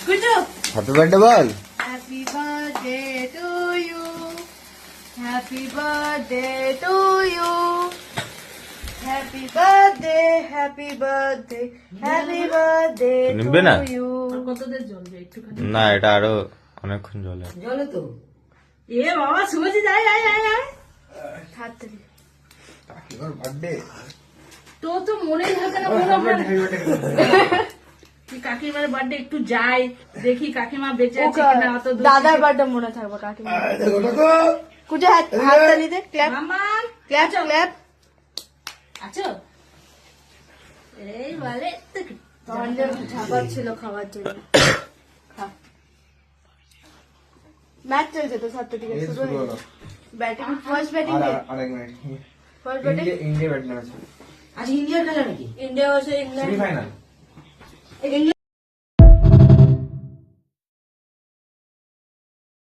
Happy birthday বল। Happy birthday to you, happy birthday to you, happy birthday, happy birthday, happy birthday নিবে না? To you. কতদের জ্বলবে একটুখানি? না, এটা আরো অনেকক্ষণ জ্বলে। জ্বলে তো। এ বাবা শুভজি যাই আয় আয় আয়। হাততালি। কাকিমার বার্থডে। তো তো মনেই থাকে না মনে হয় কাকিমার বার্থডে একটু যাই দেখি কাকিমা বেঁচে আছে কিনা। অত দূর দাদার থেকে- বার্থডে মনে থাকবে কাকিমা। কুচে হাততালি দে, ক্ল্যাপ মামা ক্ল্যাপ ক্ল্যাপ। আছো? এই বলে তো কি? ঝাপার ছিল খাওয়ার জন্য। ম্যাচ চলছে তো 7টা থেকে শুরু হয়ে গেছে। ব্যাটিং ফার্স্ট ব্যাটিং আরেক minute. First batting India Batman আছে। আজ ইন্ডিয়ার খেলা নাকি? India versus England. Semifinal. England